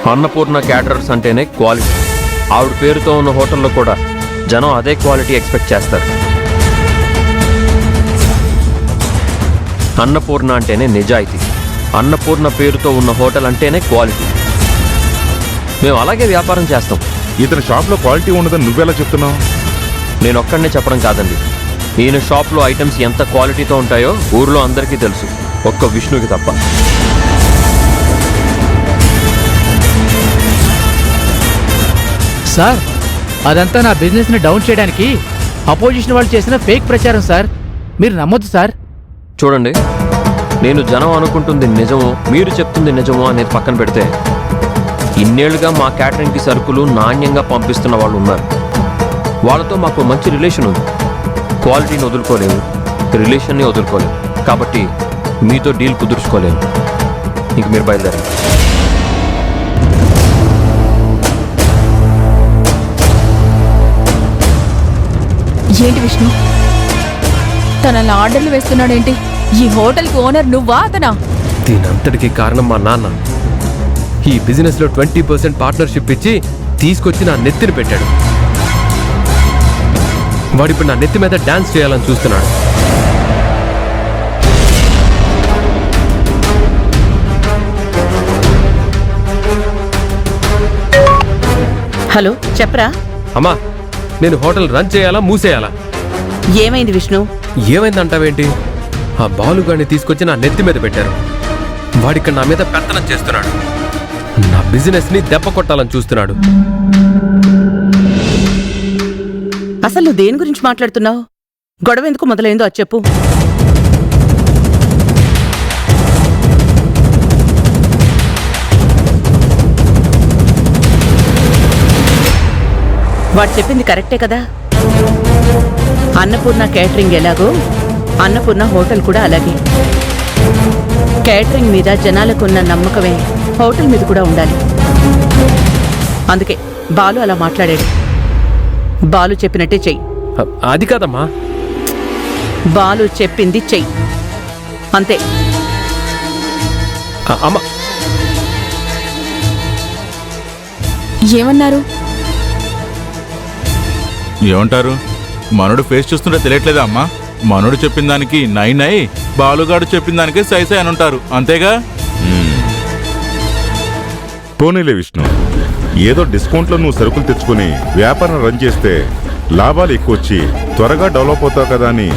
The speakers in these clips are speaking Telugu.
అన్నపూర్ణ క్యాటరర్స్ అంటేనే క్వాలిటీ. ఆవిడ పేరుతో ఉన్న హోటల్లో కూడా జనం అదే క్వాలిటీ ఎక్స్పెక్ట్ చేస్తారు. అన్నపూర్ణ అంటేనే నిజాయితీ. అన్నపూర్ణ పేరుతో ఉన్న హోటల్ అంటేనే క్వాలిటీ. మేము అలాగే వ్యాపారం చేస్తాం. ఇతని షాప్లో క్వాలిటీ ఉండదని నువ్వెలా చెప్తున్నావు? నేను ఒక్కడనే చెప్పడం కాదండి. ఈయన షాప్లో ఐటమ్స్ ఎంత క్వాలిటీతో ఉంటాయో ఊర్లో అందరికీ తెలుసు, ఒక్క విష్ణుకి తప్ప. సార్, అదంతా నా బిజినెస్ని డౌన్ చేయడానికి అపోజిషన్ వాళ్ళు చేసిన ఫేక్ ప్రచారం సార్. మీరు నమ్మొద్దు సార్. చూడండి, నేను జనం అనుకుంటుంది నిజమో మీరు చెప్తుంది నిజమో అనేది పక్కన పెడితే, ఇన్నేళ్లుగా మా క్యాటరింగ్కి సరుకులు నాణ్యంగా పంపిస్తున్న వాళ్ళు ఉన్నారు. వాళ్ళతో మాకు మంచి రిలేషన్ ఉంది. క్వాలిటీని వదులుకోలేము, రిలేషన్ని వదులుకోలేము. కాబట్టి మీతో డీల్ కుదుర్చుకోలేము. ఇంక మీరు బయలుదేరండి. ఏంటి విష్ణు, తన ఆర్డర్లు వేస్తున్నాడేంటి? ఈ హోటల్కి ఓనర్ నువ్వా అతనా? దీనంతటికి కారణం మా నాన్న. ఈ బిజినెస్లో 20% పార్ట్నర్షిప్ ఇచ్చి తీసుకొచ్చి నా నెత్తిని పెట్టాడు. వాడిప్పుడు నా నెత్తి మీద డాన్స్ చేయాలని చూస్తున్నాడు. హలో, చెప్పరా. అమ్మా, నేను హోటల్ రన్ చేయాలా మూసేయాలా? ఏమైంది విష్ణు? ఏమైందంటావేంటి? ఆ బాలుగాడిని తీసుకొచ్చి నా నెత్తి మీద పెట్టారు. వాడిక్కడ నా మీద పెత్తనం చేస్తున్నాడు. నా బిజినెస్ని దెబ్బ కొట్టాలని చూస్తున్నాడు. అసలు నువ్వు దేని గురించి మాట్లాడుతున్నావు? గొడవ ఎందుకు మొదలైందో అది చెప్పు. వాడు చెప్పింది కరెక్టే కదా. అన్నపూర్ణ కేటరింగ్ ఎలాగో అన్నపూర్ణ హోటల్ కూడా అలాగే. కేటరింగ్ మీద జనాలకున్న నమ్మకమే హోటల్ మీద కూడా ఉండాలి. అందుకే బాలు అలా మాట్లాడాడు. బాలు చెప్పినట్టే చెయ్యి. అది కాదమ్మా. బాలు చెప్పింది చెయ్యి, అంతే. అమ్మా, ఏమన్నారు? ఏమంటారు? మనోడు ఫేస్ చూస్తుంటే తెలియట్లేదా అమ్మా? మనోడు చెప్పిన దానికి నై నై, బాలుగాడు చెప్పిన దానికి సై సై అని ఉంటారు, అంతేగా? పోనీలే విష్ణు, ఏదో డిస్కౌంట్లో నువ్వు సరుకులు తెచ్చుకుని వ్యాపారం రన్ చేస్తే లాభాలు ఎక్కువ వచ్చి త్వరగా డెవలప్ అవుతావు కదా అని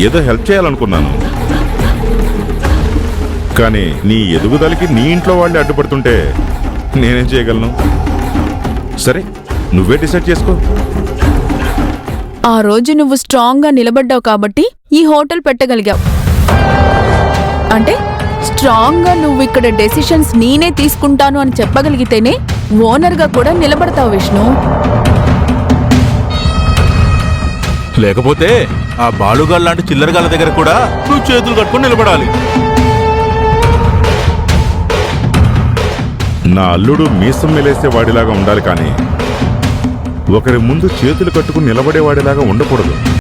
ఏదో హెల్ప్ చేయాలనుకున్నాను. కానీ నీ ఎదుగుదలకి నీ ఇంట్లో వాళ్ళే అడ్డుపడుతుంటే నేనేం చేయగలను? సరే, నువ్వే డిసైడ్ చేసుకో. ఆ రోజు నువ్వు స్ట్రాంగ్గా నిలబడ్డావు కాబట్టి ఈ హోటల్ పెట్టగలిగావు. అంటే స్ట్రాంగ్గా నువ్వు ఇక్కడ డెసిషన్స్ నేనే తీసుకుంటాను అని చెప్పగలిగితేనే ఓనర్గా కూడా నిలబడతావు విష్ణు. లేకపోతే ఆ బాలుగాడు లాంటి చిల్లరగాళ్ళ దగ్గర కూడా నువ్వు చేతులు కట్టుకుని నిలబడాలి. నా అల్లుడు మీసం మెలేసే వాడిలాగా ఉండాలి, కానీ ఒకరి ముందు చేతులు కట్టుకుని నిలబడేవాడిలాగా ఉండకూడదు.